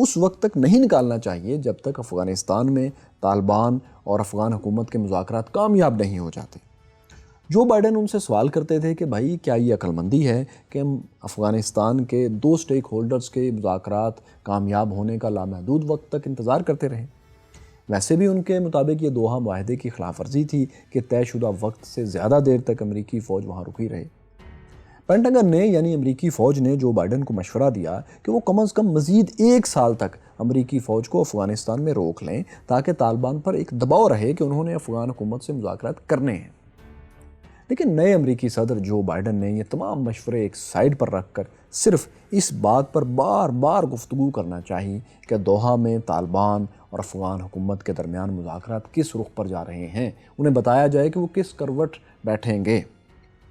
اس وقت تک نہیں نکالنا چاہیے جب تک افغانستان میں طالبان اور افغان حکومت کے مذاکرات کامیاب نہیں ہو جاتے۔ جو بائیڈن ان سے سوال کرتے تھے کہ بھائی کیا یہ عقل مندی ہے کہ ہم افغانستان کے 2 اسٹیک ہولڈرز کے مذاکرات کامیاب ہونے کا لامحدود وقت تک انتظار کرتے رہیں؟ ویسے بھی ان کے مطابق یہ دوحہ معاہدے کی خلاف ورزی تھی کہ طے شدہ وقت سے زیادہ دیر تک امریکی فوج وہاں رکی رہے۔ پینٹاگن نے یعنی امریکی فوج نے جو بائیڈن کو مشورہ دیا کہ وہ کم از کم مزید 1 سال تک امریکی فوج کو افغانستان میں روک لیں تاکہ طالبان پر ایک دباؤ رہے کہ انہوں نے افغان حکومت سے مذاکرات کرنے ہیں۔ لیکن نئے امریکی صدر جو بائیڈن نے یہ تمام مشورے ایک سائیڈ پر رکھ کر صرف اس بات پر بار بار گفتگو کرنا چاہی کہ دوحہ میں طالبان اور افغان حکومت کے درمیان مذاکرات کس رخ پر جا رہے ہیں، انہیں بتایا جائے کہ وہ کس کروٹ بیٹھیں گے۔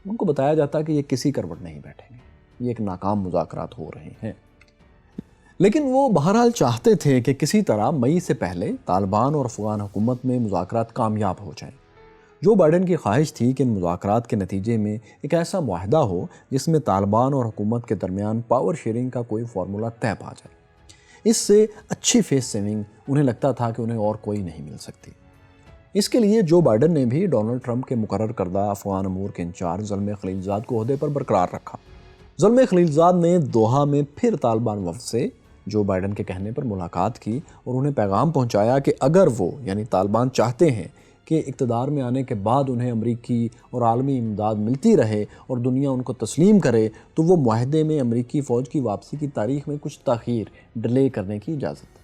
ان کو بتایا جاتا کہ یہ کسی کروٹ نہیں بیٹھیں گے، یہ ایک ناکام مذاکرات ہو رہے ہیں۔ لیکن وہ بہرحال چاہتے تھے کہ کسی طرح مئی سے پہلے طالبان اور افغان حکومت میں مذاکرات کامیاب ہو جائیں۔ جو بائیڈن کی خواہش تھی کہ ان مذاکرات کے نتیجے میں ایک ایسا معاہدہ ہو جس میں طالبان اور حکومت کے درمیان پاور شیئرنگ کا کوئی فارمولہ طے پا جائے۔ اس سے اچھی فیس سیونگ انہیں لگتا تھا کہ انہیں اور کوئی نہیں مل سکتی۔ اس کے لیے جو بائیڈن نے بھی ڈونلڈ ٹرمپ کے مقرر کردہ افغان امور کے انچارج زلمے خلیلزاد کو عہدے پر برقرار رکھا۔ زلمے خلیلزاد نے دوحہ میں پھر طالبان وفد سے جو بائیڈن کے کہنے پر ملاقات کی اور انہیں پیغام پہنچایا کہ اگر وہ یعنی طالبان چاہتے ہیں کہ اقتدار میں آنے کے بعد انہیں امریکی اور عالمی امداد ملتی رہے اور دنیا ان کو تسلیم کرے تو وہ معاہدے میں امریکی فوج کی واپسی کی تاریخ میں کچھ تاخیر ڈیلے کرنے کی اجازت۔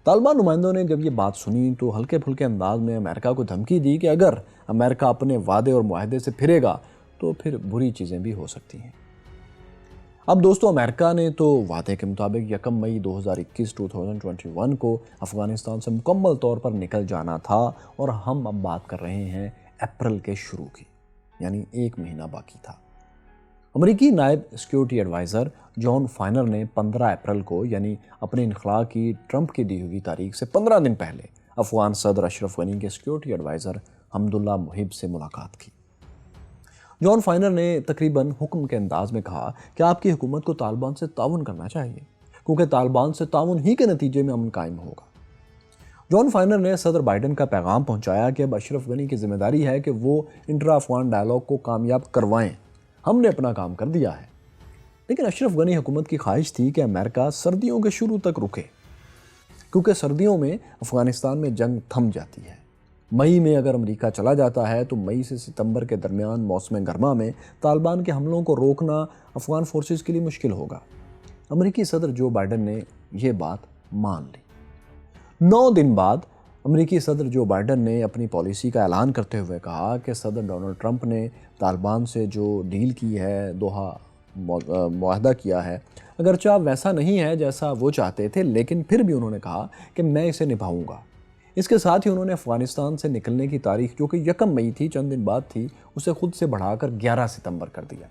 طالبان نمائندوں نے جب یہ بات سنی تو ہلکے پھلکے انداز میں امریکہ کو دھمکی دی کہ اگر امریکہ اپنے وعدے اور معاہدے سے پھرے گا تو پھر بری چیزیں بھی ہو سکتی ہیں۔ اب دوستو امریکہ نے تو وعدے کے مطابق 1 مئی 2021 کو افغانستان سے مکمل طور پر نکل جانا تھا اور ہم اب بات کر رہے ہیں اپریل کے شروع کی، یعنی 1 مہینہ باقی تھا۔ امریکی نائب سیکیورٹی ایڈوائزر جان فائنر نے 15 اپریل کو یعنی اپنے انخلاء کی ٹرمپ کی دی ہوئی تاریخ سے 15 دن پہلے افغان صدر اشرف غنی کے سیکیورٹی ایڈوائزر حمداللہ محب سے ملاقات کی۔ جان فائنر نے تقریباً حکم کے انداز میں کہا کہ آپ کی حکومت کو طالبان سے تعاون کرنا چاہیے کیونکہ طالبان سے تعاون ہی کے نتیجے میں امن قائم ہوگا۔ جان فائنر نے صدر بائیڈن کا پیغام پہنچایا کہ اب اشرف غنی کی ذمہ داری ہے کہ وہ انٹرا افغان ڈائیلاگ کو کامیاب کروائیں، ہم نے اپنا کام کر دیا ہے۔ لیکن اشرف غنی حکومت کی خواہش تھی کہ امریکہ سردیوں کے شروع تک رکے کیونکہ سردیوں میں افغانستان میں جنگ تھم جاتی ہے۔ مئی میں اگر امریکہ چلا جاتا ہے تو مئی سے ستمبر کے درمیان موسم گرما میں طالبان کے حملوں کو روکنا افغان فورسز کے لیے مشکل ہوگا۔ امریکی صدر جو بائیڈن نے یہ بات مان لی۔ 9 دن بعد امریکی صدر جو بائیڈن نے اپنی پالیسی کا اعلان کرتے ہوئے کہا کہ صدر ڈونلڈ ٹرمپ نے طالبان سے جو ڈیل کی ہے، دوحہ معاہدہ کیا ہے، اگرچہ ویسا نہیں ہے جیسا وہ چاہتے تھے لیکن پھر بھی انہوں نے کہا کہ میں اسے نبھاؤں گا۔ اس کے ساتھ ہی انہوں نے افغانستان سے نکلنے کی تاریخ جو کہ 1 مئی تھی، چند دن بعد تھی، اسے خود سے بڑھا کر 11 ستمبر کر دیا۔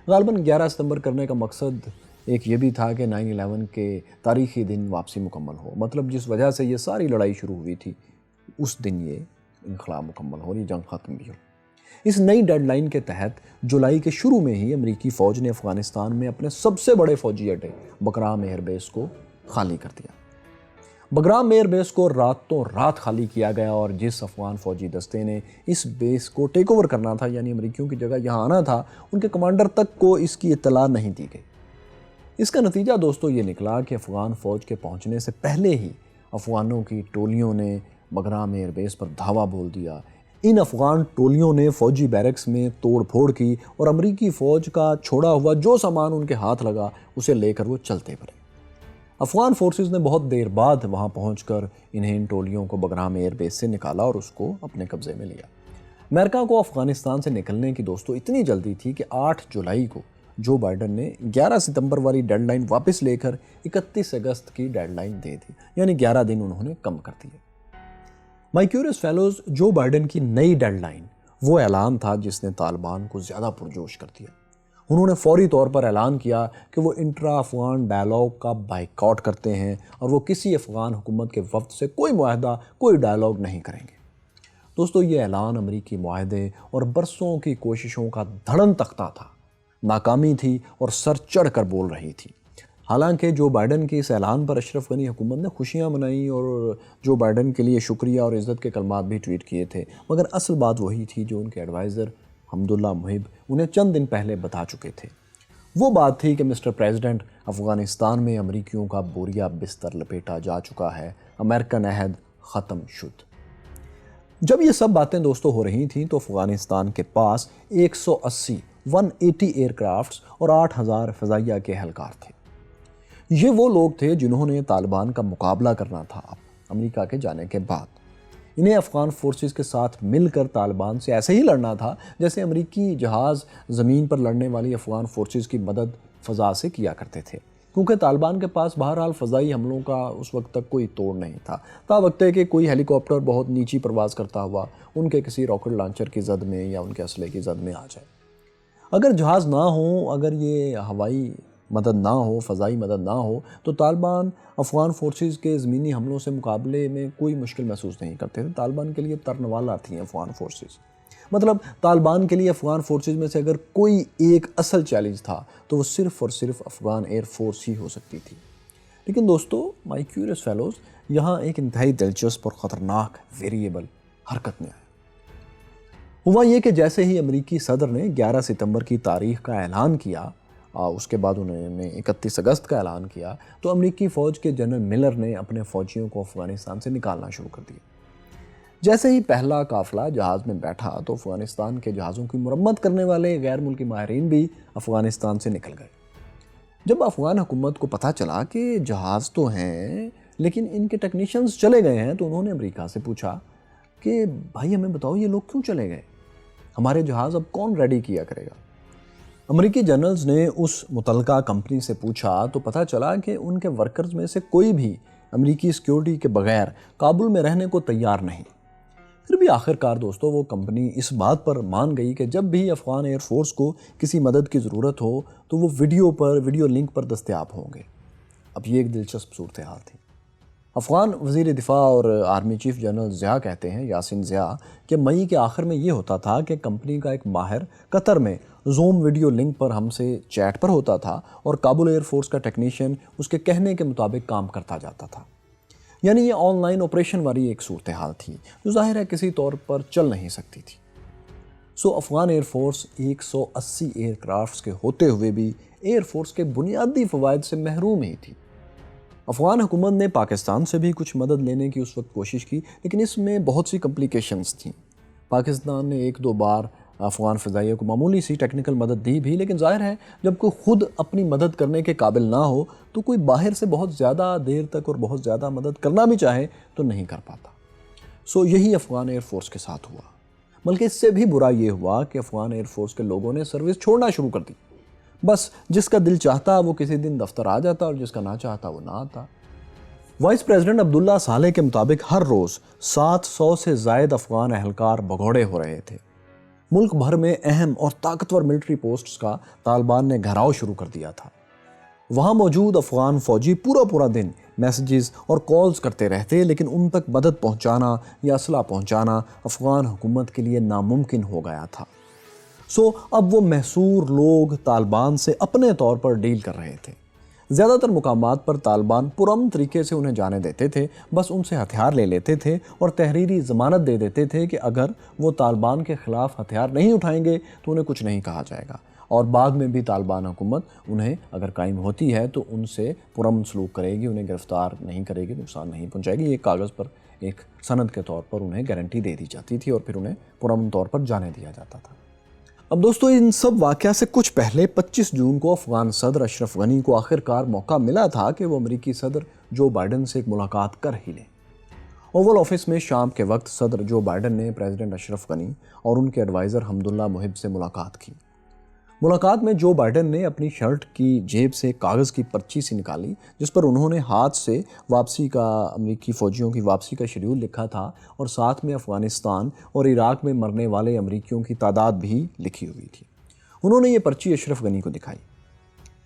غالباً 11 ستمبر کرنے کا مقصد ایک یہ بھی تھا کہ 9/11 کے تاریخی دن واپسی مکمل ہو، مطلب جس وجہ سے یہ ساری لڑائی شروع ہوئی تھی اس دن یہ انخلاء مکمل ہو، یہ جنگ ختم بھی ہو۔ اس نئی ڈیڈ لائن کے تحت جولائی کے شروع میں ہی امریکی فوج نے افغانستان میں اپنے سب سے بڑے فوجی اڈے بگرام ایئر بیس کو خالی کر دیا۔ بگرام ایئر بیس کو راتوں رات خالی کیا گیا اور جس افغان فوجی دستے نے اس بیس کو ٹیک اوور کرنا تھا یعنی امریکیوں کی جگہ یہاں آنا تھا، ان کے کمانڈر تک کو اس کی اطلاع نہیں دی گئی۔ اس کا نتیجہ دوستو یہ نکلا کہ افغان فوج کے پہنچنے سے پہلے ہی افغانوں کی ٹولیوں نے بگرام ایئر بیس پر دھاوا بول دیا۔ ان افغان ٹولیوں نے فوجی بیرکس میں توڑ پھوڑ کی اور امریکی فوج کا چھوڑا ہوا جو سامان ان کے ہاتھ لگا اسے لے کر وہ چلتے پڑے۔ افغان فورسز نے بہت دیر بعد وہاں پہنچ کر انہیں ان ٹولیوں کو بگرام ایئر بیس سے نکالا اور اس کو اپنے قبضے میں لیا۔ امریکہ کو افغانستان سے نکلنے کی دوستو اتنی جلدی تھی کہ 8 جولائی کو جو بائیڈن نے 11 ستمبر والی ڈیڈ لائن واپس لے کر 31 اگست کی ڈیڈ لائن دے دی، یعنی 11 دن انہوں نے کم کر دیے۔ مائی کیوریس فیلوز جو بائیڈن کی نئی ڈیڈ لائن وہ اعلان تھا جس نے طالبان کو زیادہ پرجوش کر دیا۔ انہوں نے فوری طور پر اعلان کیا کہ وہ انٹرا افغان ڈائیلاگ کا بائیکاٹ کرتے ہیں اور وہ کسی افغان حکومت کے وفد سے کوئی معاہدہ، کوئی ڈائیلاگ نہیں کریں گے۔ دوستو یہ اعلان امریکی معاہدے اور برسوں کی کوششوں کا دھڑن تختہ تھا، ناکامی تھی اور سر چڑھ کر بول رہی تھی۔ حالانکہ جو بائیڈن کے اس اعلان پر اشرف غنی حکومت نے خوشیاں منائیں اور جو بائیڈن کے لیے شکریہ اور عزت کے کلمات بھی ٹویٹ کیے تھے، مگر اصل بات وہی تھی جو ان کے ایڈوائزر حمداللہ محب انہیں چند دن پہلے بتا چکے تھے۔ وہ بات تھی کہ مسٹر پریزیڈنٹ، افغانستان میں امریکیوں کا بوریا بستر لپیٹا جا چکا ہے، امریکن عہد ختم شد۔ جب یہ سب باتیں دوستو ہو رہی تھیں تو افغانستان کے پاس 180 ایئر کرافٹس اور 8000 فضائیہ کے اہلکار تھے۔ یہ وہ لوگ تھے جنہوں نے طالبان کا مقابلہ کرنا تھا اب امریکہ کے جانے کے بعد۔ انہیں افغان فورسز کے ساتھ مل کر طالبان سے ایسے ہی لڑنا تھا جیسے امریکی جہاز زمین پر لڑنے والی افغان فورسز کی مدد فضا سے کیا کرتے تھے، کیونکہ طالبان کے پاس بہرحال فضائی حملوں کا اس وقت تک کوئی توڑ نہیں تھا، تا وقت ہے کہ کوئی ہیلی کاپٹر بہت نیچی پرواز کرتا ہوا ان کے کسی راکٹ لانچر کی زد میں یا ان کے اسلحے کی زد میں آ جائے۔ اگر جہاز نہ ہوں، اگر یہ ہوائی مدد نہ ہو، فضائی مدد نہ ہو، تو طالبان افغان فورسز کے زمینی حملوں سے مقابلے میں کوئی مشکل محسوس نہیں کرتے تھے۔ طالبان کے لیے ترنوالا تھیں افغان فورسز، مطلب طالبان کے لیے افغان فورسز میں سے اگر کوئی ایک اصل چیلنج تھا تو وہ صرف اور صرف افغان ایئر فورس ہی ہو سکتی تھی۔ لیکن دوستو، مائی کیوریس فیلوز، یہاں ایک انتہائی دلچسپ اور خطرناک ویریبل حرکت میں آیا۔ ہوا یہ کہ جیسے ہی امریکی صدر نے 11 ستمبر کی تاریخ کا اعلان کیا، اس کے بعد انہوں نے 31 اگست کا اعلان کیا، تو امریکی فوج کے جنرل ملر نے اپنے فوجیوں کو افغانستان سے نکالنا شروع کر دیا۔ جیسے ہی پہلا قافلہ جہاز میں بیٹھا تو افغانستان کے جہازوں کی مرمت کرنے والے غیر ملکی ماہرین بھی افغانستان سے نکل گئے۔ جب افغان حکومت کو پتہ چلا کہ جہاز تو ہیں لیکن ان کے ٹیکنیشینز چلے گئے ہیں، تو انہوں نے امریکہ سے پوچھا کہ بھائی ہمیں بتاؤ یہ لوگ کیوں چلے گئے؟ ہمارے جہاز اب کون ریڈی کیا کرے گا؟ امریکی جنرلز نے اس متعلقہ کمپنی سے پوچھا تو پتہ چلا کہ ان کے ورکرز میں سے کوئی بھی امریکی سیکیورٹی کے بغیر کابل میں رہنے کو تیار نہیں۔ پھر بھی آخرکار دوستو وہ کمپنی اس بات پر مان گئی کہ جب بھی افغان ایئر فورس کو کسی مدد کی ضرورت ہو تو وہ ویڈیو لنک پر دستیاب ہوں گے۔ اب یہ ایک دلچسپ صورتحال تھی۔ افغان وزیر دفاع اور آرمی چیف جنرل ضیاء کہتے ہیں، یاسین ضیاء، کہ مئی کے آخر میں یہ ہوتا تھا کہ کمپنی کا ایک ماہر قطر میں زوم ویڈیو لنک پر ہم سے چیٹ پر ہوتا تھا اور کابل ایئر فورس کا ٹیکنیشین اس کے کہنے کے مطابق کام کرتا جاتا تھا۔ یعنی یہ آن لائن آپریشن والی ایک صورتحال تھی جو ظاہر ہے کسی طور پر چل نہیں سکتی تھی۔ Afghan air force 180 aircrafts کے ہوتے ہوئے بھی ایئر فورس کے بنیادی فوائد سے محروم ہی تھی۔ افغان حکومت نے پاکستان سے بھی کچھ مدد لینے کی اس وقت کوشش کی، لیکن اس میں بہت سی کمپلیکیشنز تھیں۔ پاکستان نے 1-2 بار افغان فضائیہ کو معمولی سی ٹیکنیکل مدد دی بھی، لیکن ظاہر ہے جب کوئی خود اپنی مدد کرنے کے قابل نہ ہو تو کوئی باہر سے بہت زیادہ دیر تک اور بہت زیادہ مدد کرنا بھی چاہے تو نہیں کر پاتا۔ یہی افغان ایئر فورس کے ساتھ ہوا، بلکہ اس سے بھی برا یہ ہوا کہ افغان ایئر فورس کے لوگوں نے سروس چھوڑنا شروع کر دی۔ بس جس کا دل چاہتا وہ کسی دن دفتر آ جاتا اور جس کا نہ چاہتا وہ نہ آتا۔ وائس پریزیڈنٹ عبداللہ صالح کے مطابق ہر روز 700 سے زائد افغان اہلکار بھگوڑے ہو رہے تھے۔ ملک بھر میں اہم اور طاقتور ملٹری پوسٹس کا طالبان نے گھیراؤ شروع کر دیا تھا۔ وہاں موجود افغان فوجی پورا دن میسیجز اور کالز کرتے رہتے، لیکن ان تک مدد پہنچانا یا اسلحہ پہنچانا افغان حکومت کے لیے ناممکن ہو گیا تھا۔ اب وہ محصور لوگ طالبان سے اپنے طور پر ڈیل کر رہے تھے۔ زیادہ تر مقامات پر طالبان پرامن طریقے سے انہیں جانے دیتے تھے، بس ان سے ہتھیار لے لیتے تھے اور تحریری ضمانت دے دیتے تھے کہ اگر وہ طالبان کے خلاف ہتھیار نہیں اٹھائیں گے تو انہیں کچھ نہیں کہا جائے گا، اور بعد میں بھی طالبان حکومت انہیں اگر قائم ہوتی ہے تو ان سے پرامن سلوک کرے گی، انہیں گرفتار نہیں کرے گی، نقصان نہیں پہنچائے گی۔ یہ کاغذ پر ایک سند کے طور پر انہیں گارنٹی دے دی جاتی تھی اور پھر انہیں پرامن طور پر جانے دیا جاتا تھا۔ اب دوستو، ان سب واقعہ سے کچھ پہلے 25 جون کو افغان صدر اشرف غنی کو آخرکار موقع ملا تھا کہ وہ امریکی صدر جو بائیڈن سے ایک ملاقات کر ہی لیں۔ اوول آفس میں شام کے وقت صدر جو بائیڈن نے پریزیڈنٹ اشرف غنی اور ان کے ایڈوائزر حمداللہ محب سے ملاقات کی۔ ملاقات میں جو بائیڈن نے اپنی شرٹ کی جیب سے کاغذ کی پرچی سی نکالی جس پر انہوں نے ہاتھ سے واپسی کا، امریکی فوجیوں کی واپسی کا شیڈول لکھا تھا، اور ساتھ میں افغانستان اور عراق میں مرنے والے امریکیوں کی تعداد بھی لکھی ہوئی تھی۔ انہوں نے یہ پرچی اشرف غنی کو دکھائی۔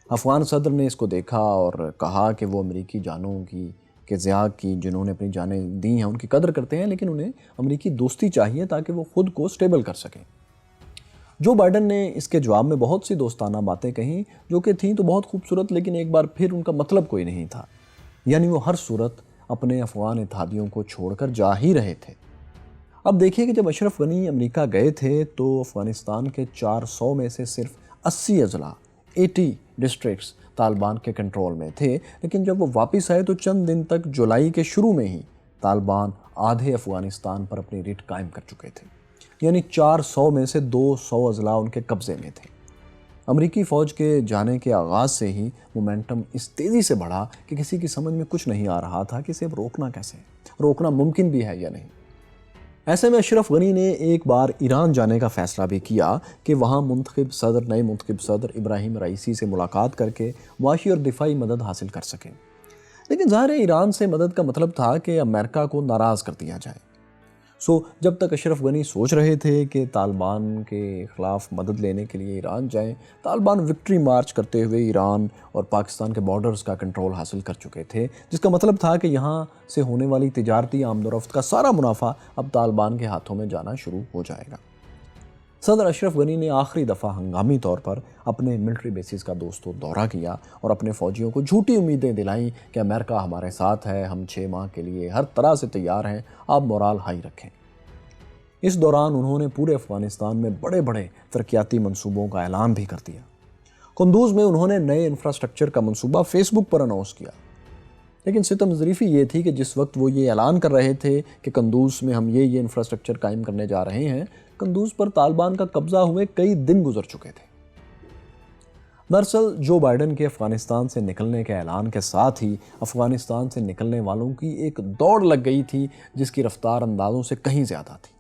افغان صدر نے اس کو دیکھا اور کہا کہ وہ امریکی جانوں کی کہ ضیاء کی جنہوں نے اپنی جانیں دی ہیں ان کی قدر کرتے ہیں، لیکن انہیں امریکی دوستی چاہیے تاکہ وہ خود کو سٹیبل کر سکیں۔ جو بائیڈن نے اس کے جواب میں بہت سی دوستانہ باتیں کہیں جو کہ تھیں تو بہت خوبصورت، لیکن ایک بار پھر ان کا مطلب کوئی نہیں تھا، یعنی وہ ہر صورت اپنے افغان اتحادیوں کو چھوڑ کر جا ہی رہے تھے۔ اب دیکھیے کہ جب اشرف غنی امریکہ گئے تھے تو افغانستان کے 400 میں سے صرف 80 اضلاع 80 ڈسٹرکٹس طالبان کے کنٹرول میں تھے، لیکن جب وہ واپس آئے تو چند دن تک جولائی کے شروع میں ہی طالبان آدھے افغانستان پر اپنی ریٹ قائم کر چکے تھے، یعنی 400 میں سے 200 اضلاع ان کے قبضے میں تھے۔ امریکی فوج کے جانے کے آغاز سے ہی مومنٹم اس تیزی سے بڑھا کہ کسی کی سمجھ میں کچھ نہیں آ رہا تھا کہ اسے روکنا کیسے، روکنا ممکن بھی ہے یا نہیں۔ ایسے میں اشرف غنی نے ایک بار ایران جانے کا فیصلہ بھی کیا کہ وہاں نئے منتخب صدر ابراہیم رئیسی سے ملاقات کر کے معاشی اور دفاعی مدد حاصل کر سکیں، لیکن ظاہر ہے ایران سے مدد کا مطلب تھا کہ امریکہ کو ناراض کر دیا جائے۔ جب تک اشرف غنی سوچ رہے تھے کہ طالبان کے خلاف مدد لینے کے لیے ایران جائیں، طالبان وکٹری مارچ کرتے ہوئے ایران اور پاکستان کے بارڈرز کا کنٹرول حاصل کر چکے تھے، جس کا مطلب تھا کہ یہاں سے ہونے والی تجارتی آمد و رفت کا سارا منافع اب طالبان کے ہاتھوں میں جانا شروع ہو جائے گا۔ صدر اشرف غنی نے آخری دفعہ ہنگامی طور پر اپنے ملٹری بیسز کا دوستوں دورہ کیا اور اپنے فوجیوں کو جھوٹی امیدیں دلائیں کہ امریکہ ہمارے ساتھ ہے، ہم 6 ماہ کے لیے ہر طرح سے تیار ہیں، آپ مورال ہائی رکھیں۔ اس دوران انہوں نے پورے افغانستان میں بڑے بڑے ترقیاتی منصوبوں کا اعلان بھی کر دیا۔ قندوز میں انہوں نے نئے انفراسٹرکچر کا منصوبہ فیس بک پر اناؤنس کیا، لیکن ستم ظریفی یہ تھی کہ جس وقت وہ یہ اعلان کر رہے تھے کہ قندوز میں ہم یہ انفراسٹرکچر قائم کرنے جا رہے ہیں، قندوز پر طالبان کا قبضہ ہوئے کئی دن گزر چکے تھے۔ دراصل جو بائیڈن کے افغانستان سے نکلنے کے اعلان کے ساتھ ہی افغانستان سے نکلنے والوں کی ایک دوڑ لگ گئی تھی جس کی رفتار اندازوں سے کہیں زیادہ تھی۔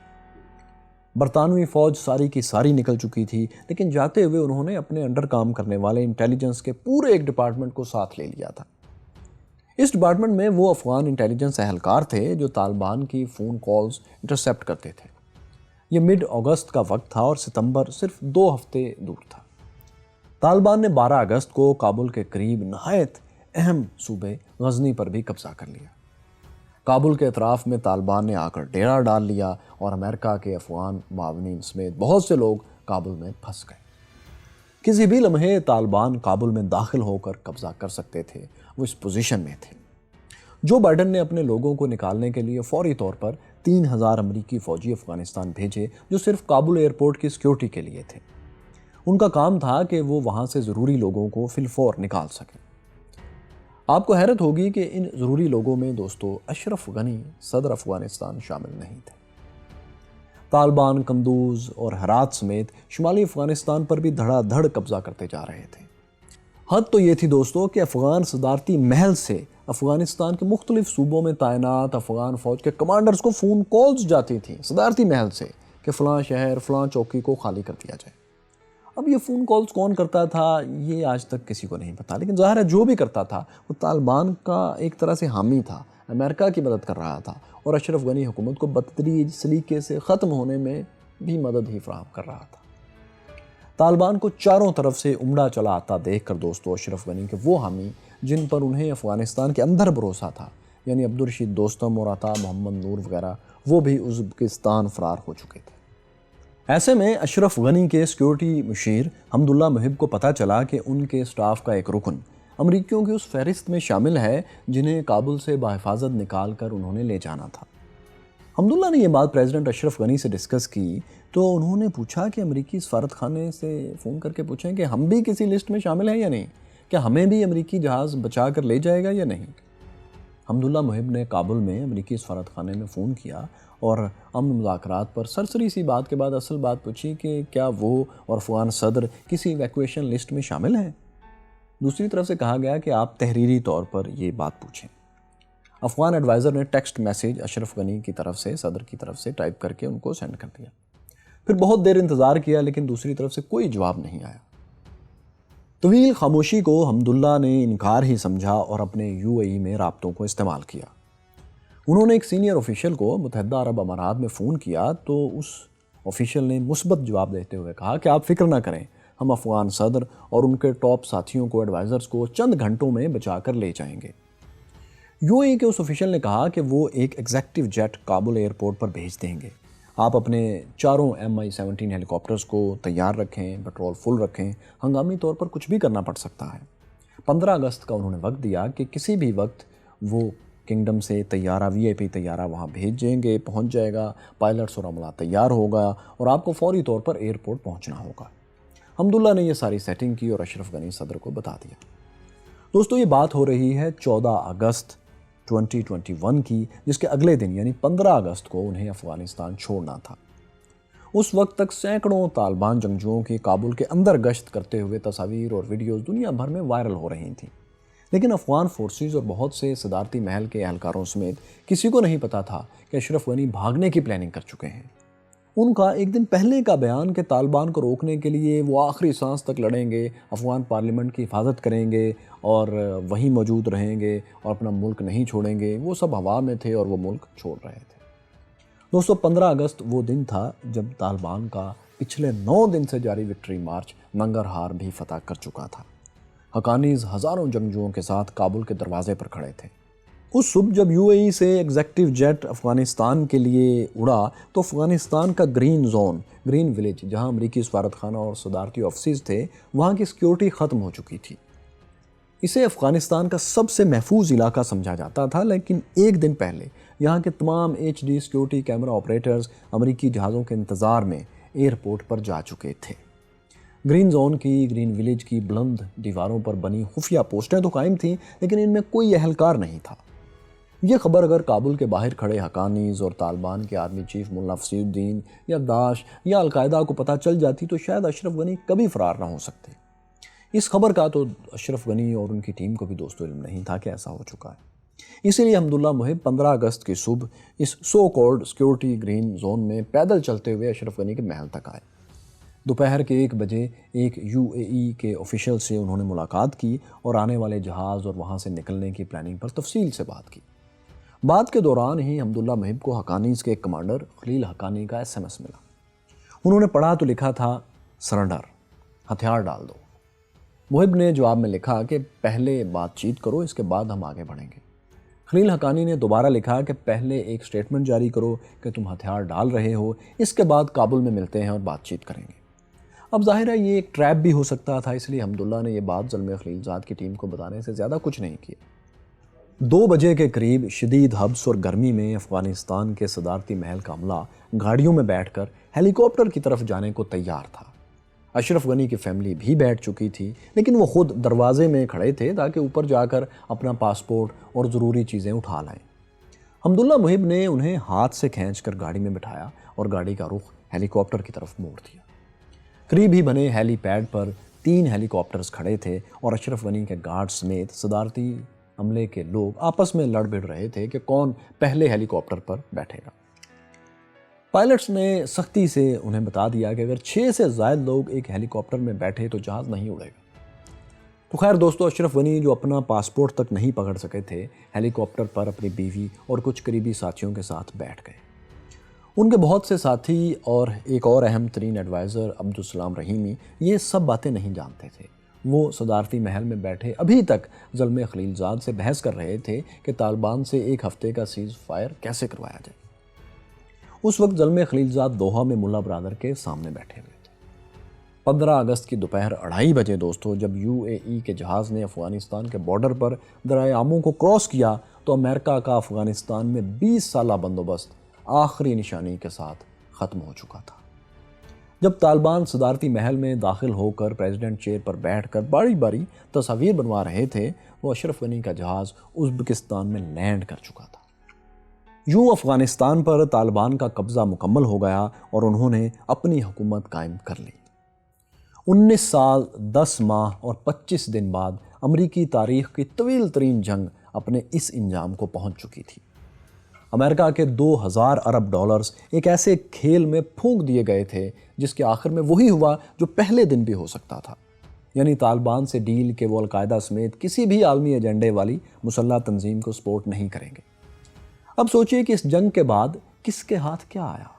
برطانوی فوج ساری کی ساری نکل چکی تھی، لیکن جاتے ہوئے انہوں نے اپنے انڈر کام کرنے والے انٹیلیجنس کے پورے ایک ڈپارٹمنٹ کو ساتھ لے لیا تھا۔ اس ڈپارٹمنٹ میں وہ افغان انٹیلیجنس اہلکار تھے جو طالبان کی فون کالز انٹرسیپٹ کرتے تھے۔ یہ مڈ اگست کا وقت تھا اور ستمبر صرف 2 ہفتے دور تھا۔ طالبان نے 12 اگست کو کابل کے قریب نہایت اہم صوبے غزنی پر بھی قبضہ کر لیا۔ کابل کے اطراف میں طالبان نے آ کر ڈیرا ڈال لیا اور امریکہ کے افغان معاونین سمیت بہت سے لوگ کابل میں پھنس گئے۔ کسی بھی لمحے طالبان کابل میں داخل ہو کر قبضہ کر سکتے تھے، وہ اس پوزیشن میں تھے۔ جو بائیڈن نے اپنے لوگوں کو نکالنے کے لیے فوری طور پر 3000 امریکی فوجی افغانستان بھیجے جو صرف کابل ایئرپورٹ کی سیکیورٹی کے لیے تھے۔ ان کا کام تھا کہ وہ وہاں سے ضروری لوگوں کو فی الفور نکال سکیں۔ آپ کو حیرت ہوگی کہ ان ضروری لوگوں میں دوستو اشرف غنی صدر افغانستان شامل نہیں تھے۔ طالبان قندوز اور ہرات سمیت شمالی افغانستان پر بھی دھڑا دھڑ قبضہ کرتے جا رہے تھے۔ حد تو یہ تھی دوستو کہ افغان صدارتی محل سے افغانستان کے مختلف صوبوں میں تعینات افغان فوج کے کمانڈرز کو فون کالز جاتی تھیں صدارتی محل سے کہ فلاں شہر فلاں چوکی کو خالی کر دیا جائے۔ اب یہ فون کالز کون کرتا تھا یہ آج تک کسی کو نہیں پتا، لیکن ظاہر ہے جو بھی کرتا تھا وہ طالبان کا ایک طرح سے حامی تھا، امریکہ کی مدد کر رہا تھا اور اشرف غنی حکومت کو بتدریج سلیقے سے ختم ہونے میں بھی مدد ہی فراہم کر رہا تھا۔ طالبان کو چاروں طرف سے عمڑا چلا آتا دیکھ کر دوستو اشرف غنی کے وہ حامی جن پر انہیں افغانستان کے اندر بھروسہ تھا، یعنی عبدالرشید دوستم اور عطا محمد نور وغیرہ، وہ بھی ازبکستان فرار ہو چکے تھے۔ ایسے میں اشرف غنی کے سیکیورٹی مشیر حمداللہ محب کو پتہ چلا کہ ان کے سٹاف کا ایک رکن امریکیوں کی اس فہرست میں شامل ہے جنہیں کابل سے بحفاظت نکال کر انہوں نے لے جانا تھا۔ حمداللہ نے یہ بات پریزیڈنٹ اشرف غنی سے ڈسکس کی تو انہوں نے پوچھا کہ امریکی سفارت خانے سے فون کر کے پوچھیں کہ ہم بھی کسی لسٹ میں شامل ہیں یا نہیں، کیا ہمیں بھی امریکی جہاز بچا کر لے جائے گا یا نہیں۔ حمداللہ محب نے کابل میں امریکی سفارت خانے میں فون کیا اور امن مذاکرات پر سرسری سی بات کے بعد اصل بات پوچھی کہ کیا وہ اور افغان صدر کسی ایویکویشن لسٹ میں شامل ہیں۔ دوسری طرف سے کہا گیا کہ آپ تحریری طور پر یہ بات پوچھیں۔ افغان ایڈوائزر نے ٹیکسٹ میسیج اشرف غنی کی طرف سے صدر کی طرف سے ٹائپ کر کے ان کو سینڈ کر دیا۔ پھر بہت دیر انتظار کیا لیکن دوسری طرف سے کوئی جواب نہیں آیا۔ طویل خاموشی کو حمداللہ نے انکار ہی سمجھا اور اپنے UAE میں رابطوں کو استعمال کیا۔ انہوں نے ایک سینئر آفیشل کو متحدہ عرب امارات میں فون کیا تو اس آفیشل نے مثبت جواب دیتے ہوئے کہا کہ آپ فکر نہ کریں، ہم افغان صدر اور ان کے ٹاپ ساتھیوں کو ایڈوائزرز کو چند گھنٹوں میں بچا کر لے جائیں گے۔ UAE کے اس آفیشل نے کہا کہ وہ ایک ایگزیکٹو جیٹ کابل ایئرپورٹ پر بھیج دیں گے۔ آپ اپنے چاروں MI-17 ہیلی کاپٹرز کو تیار رکھیں، پیٹرول فل رکھیں، ہنگامی طور پر کچھ بھی کرنا پڑ سکتا ہے۔ 15 اگست کا انہوں نے وقت دیا کہ کسی بھی وقت وہ کنگڈم سے طیارہ VIP طیارہ وہاں بھیجیں گے، پہنچ جائے گا، پائلٹس اور عملہ تیار ہوگا اور آپ کو فوری طور پر ایئرپورٹ پہنچنا ہوگا۔ حمداللہ نے یہ ساری سیٹنگ کی اور اشرف غنی صدر کو بتا دیا۔ دوستو یہ بات ہو رہی ہے 14 اگست 2021 کی، جس کے اگلے دن یعنی 15 اگست کو انہیں افغانستان چھوڑنا تھا۔ اس وقت تک سینکڑوں طالبان جنگجوؤں کی کابل کے اندر گشت کرتے ہوئے تصاویر اور ویڈیوز دنیا بھر میں وائرل ہو رہی تھیں، لیکن افغان فورسز اور بہت سے صدارتی محل کے اہلکاروں سمیت کسی کو نہیں پتا تھا کہ اشرف غنی بھاگنے کی پلاننگ کر چکے ہیں۔ ان کا ایک دن پہلے کا بیان کہ طالبان کو روکنے کے لیے وہ آخری سانس تک لڑیں گے، افغان پارلیمنٹ کی حفاظت کریں گے اور وہیں موجود رہیں گے اور اپنا ملک نہیں چھوڑیں گے، وہ سب ہوا میں تھے اور وہ ملک چھوڑ رہے تھے۔ دوستو 15 اگست وہ دن تھا جب طالبان کا پچھلے 9 دن سے جاری وکٹری مارچ ننگرہار بھی فتح کر چکا تھا۔ حقانیز ہزاروں جنگجوؤں کے ساتھ کابل کے دروازے پر کھڑے تھے۔ اس صبح جب UAE سے ایگزیکٹو جیٹ افغانستان کے لیے اڑا تو افغانستان کا گرین زون، گرین ولیج، جہاں امریکی سفارتخانہ اور صدارتی آفیسز تھے، وہاں کی سیکیورٹی ختم ہو چکی تھی۔ اسے افغانستان کا سب سے محفوظ علاقہ سمجھا جاتا تھا، لیکن ایک دن پہلے یہاں کے تمام HD سیکیورٹی کیمرہ آپریٹرز امریکی جہازوں کے انتظار میں ایئرپورٹ پر جا چکے تھے۔ گرین زون کی، گرین ولیج کی بلند دیواروں پر بنی خفیہ پوسٹیں تو قائم تھیں، لیکن ان میں کوئی اہلکار نہیں تھا۔ یہ خبر اگر کابل کے باہر کھڑے حقانیز اور طالبان کے آرمی چیف ملا فصیح الدین یا داعش یا القاعدہ کو پتہ چل جاتی تو شاید اشرف غنی کبھی فرار نہ ہو سکتے۔ اس خبر کا تو اشرف غنی اور ان کی ٹیم کو بھی دوستو علم نہیں تھا کہ ایسا ہو چکا ہے۔ اسی لیے حمداللہ محب 15 اگست کی صبح اس so called security green zone میں پیدل چلتے ہوئے اشرف غنی کے محل تک آئے۔ دوپہر کے 1 بجے ایک UAE کے آفیشل سے انہوں نے ملاقات کی اور آنے والے جہاز اور وہاں سے نکلنے کی پلاننگ پر تفصیل سے بات کی۔ بات کے دوران ہی حمداللہ محب کو حقانیز کے ایک کمانڈر خلیل حقانی کا SMS ملا۔ انہوں نے پڑھا تو لکھا تھا سرنڈر، ہتھیار ڈال دو۔ محب نے جواب میں لکھا کہ پہلے بات چیت کرو، اس کے بعد ہم آگے بڑھیں گے۔ خلیل حقانی نے دوبارہ لکھا کہ پہلے ایک سٹیٹمنٹ جاری کرو کہ تم ہتھیار ڈال رہے ہو، اس کے بعد کابل میں ملتے ہیں اور بات چیت کریں گے۔ اب ظاہر ہے یہ ایک ٹریپ بھی ہو سکتا تھا، اس لیے حمداللہ نے یہ بات زلمے خلیلزاد کی ٹیم کو بتانے سے زیادہ کچھ نہیں کیا۔ 2 بجے کے قریب شدید حبس اور گرمی میں افغانستان کے صدارتی محل کا عملہ گاڑیوں میں بیٹھ کر ہیلی کاپٹر کی طرف جانے کو تیار تھا۔ اشرف غنی کی فیملی بھی بیٹھ چکی تھی، لیکن وہ خود دروازے میں کھڑے تھے تاکہ اوپر جا کر اپنا پاسپورٹ اور ضروری چیزیں اٹھا لائیں۔ حمداللہ محب نے انہیں ہاتھ سے کھینچ کر گاڑی میں بٹھایا اور گاڑی کا رخ ہیلی کاپٹر کی طرف موڑ دیا۔ قریب ہی بنے ہیلی پیڈ پر 3 ہیلی کاپٹرز کھڑے تھے اور اشرف غنی کے گارڈ سمیت صدارتی عملے کے لوگ آپس میں لڑ بھڑ رہے تھے کہ کون پہلے ہیلی کاپٹر پر بیٹھے گا۔ پائلٹس نے سختی سے انہیں بتا دیا کہ اگر 6 سے زائد لوگ ایک ہیلی کاپٹر میں بیٹھے تو جہاز نہیں اڑے گا۔ تو خیر دوستو، اشرف غنی جو اپنا پاسپورٹ تک نہیں پکڑ سکے تھے، ہیلی کاپٹر پر اپنی بیوی اور کچھ قریبی ساتھیوں کے ساتھ بیٹھ گئے۔ ان کے بہت سے ساتھی اور ایک اور اہم ترین ایڈوائزر عبدالسلام رحیمی یہ سب باتیں نہیں جانتے تھے۔ وہ صدارتی محل میں بیٹھے ابھی تک زلمے خلیلزاد سے بحث کر رہے تھے کہ طالبان سے 1 ہفتے کا سیز فائر کیسے کروایا جائے۔ اس وقت زلمے خلیلزاد دوحہ میں ملا برادر کے سامنے بیٹھے ہوئے تھے۔ 15 اگست کی دوپہر 2:30 بجے دوستو جب UAE کے جہاز نے افغانستان کے بارڈر پر دریائے آمو کو کراس کیا تو امریکہ کا افغانستان میں 20 سالہ بندوبست آخری نشانی کے ساتھ ختم ہو چکا تھا۔ جب طالبان صدارتی محل میں داخل ہو کر پریزیڈنٹ چیئر پر بیٹھ کر باری باری تصاویر بنوا رہے تھے، وہ اشرف غنی کا جہاز ازبکستان میں لینڈ کر چکا تھا۔ یوں افغانستان پر طالبان کا قبضہ مکمل ہو گیا اور انہوں نے اپنی حکومت قائم کر لی۔ 19 سال 10 ماہ اور 25 دن بعد امریکی تاریخ کی طویل ترین جنگ اپنے اس انجام کو پہنچ چکی تھی۔ امریکہ کے 2000 ارب ڈالرز ایک ایسے کھیل میں پھونک دیے گئے تھے جس کے آخر میں وہی ہوا جو پہلے دن بھی ہو سکتا تھا، یعنی طالبان سے ڈیل کہ وہ القاعدہ سمیت کسی بھی عالمی ایجنڈے والی مسلح تنظیم کو سپورٹ نہیں کریں گے۔ اب سوچئے کہ اس جنگ کے بعد کس کے ہاتھ کیا آیا۔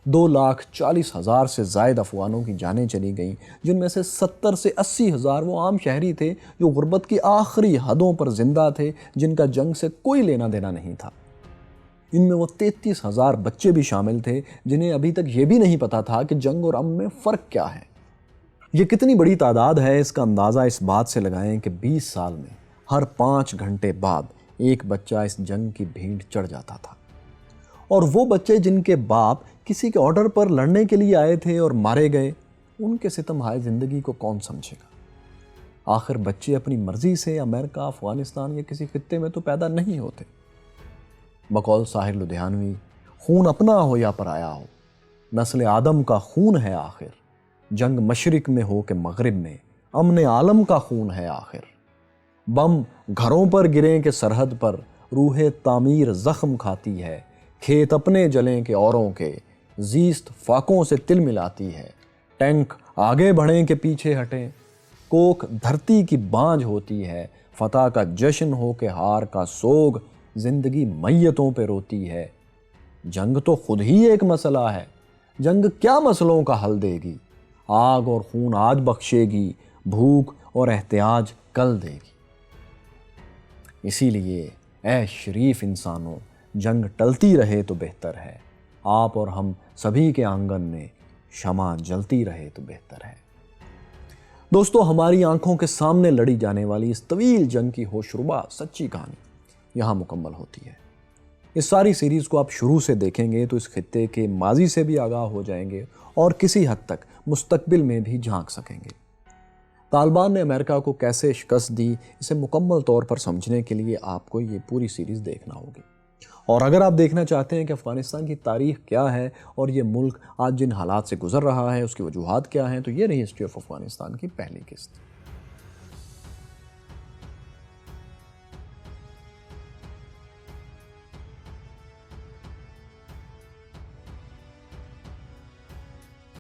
2,40,000 سے زائد افغانوں کی جانیں چلی گئیں، جن میں سے 70 سے 80 ہزار وہ عام شہری تھے جو غربت کی آخری حدوں پر زندہ تھے، جن کا جنگ سے کوئی لینا دینا نہیں تھا۔ ان میں وہ 33,000 بچے بھی شامل تھے جنہیں ابھی تک یہ بھی نہیں پتا تھا کہ جنگ اور امن میں فرق کیا ہے۔ یہ کتنی بڑی تعداد ہے اس کا اندازہ اس بات سے لگائیں کہ 20 سال میں ہر 5 گھنٹے بعد ایک بچہ اس جنگ کی بھینٹ چڑھ جاتا تھا، اور وہ بچے جن کے باپ کسی کے آرڈر پر لڑنے کے لیے آئے تھے اور مارے گئے، ان کے ستم ہائے زندگی کو کون سمجھے گا؟ آخر بچے اپنی مرضی سے امریکہ، افغانستان یا کسی خطے میں تو پیدا نہیں ہوتے۔ بقول ساحر لدھیانوی، خون اپنا ہو یا پرایا ہو، نسل آدم کا خون ہے آخر، جنگ مشرق میں ہو کہ مغرب میں، امن عالم کا خون ہے آخر۔ بم گھروں پر گریں کہ سرحد پر، روح تعمیر زخم کھاتی ہے، کھیت اپنے جلیں کہ اوروں کے، زیست فاقوں سے تل ملاتی ہے، ٹینک آگے بڑھیں کہ پیچھے ہٹیں، کوک دھرتی کی بانجھ ہوتی ہے، فتح کا جشن ہو کہ ہار کا سوگ، زندگی میتوں پہ روتی ہے۔ جنگ تو خود ہی ایک مسئلہ ہے، جنگ کیا مسئلوں کا حل دے گی، آگ اور خون آج بخشے گی، بھوک اور احتیاج کل دے گی۔ اسی لیے اے شریف انسانوں، جنگ ٹلتی رہے تو بہتر ہے، آپ اور ہم سبھی کے آنگن میں شمع جلتی رہے تو بہتر ہے۔ دوستو، ہماری آنکھوں کے سامنے لڑی جانے والی اس طویل جنگ کی ہوشربا سچی کہانی یہاں مکمل ہوتی ہے۔ اس ساری سیریز کو آپ شروع سے دیکھیں گے تو اس خطے کے ماضی سے بھی آگاہ ہو جائیں گے اور کسی حد تک مستقبل میں بھی جھانک سکیں گے۔ طالبان نے امریکہ کو کیسے شکست دی، اسے مکمل طور پر سمجھنے کے لیے آپ کو یہ پوری سیریز دیکھنا ہوگی۔ اور اگر آپ دیکھنا چاہتے ہیں کہ افغانستان کی تاریخ کیا ہے اور یہ ملک آج جن حالات سے گزر رہا ہے اس کی وجوہات کیا ہیں، تو یہ رہی ہسٹری آف افغانستان کی پہلی قسط۔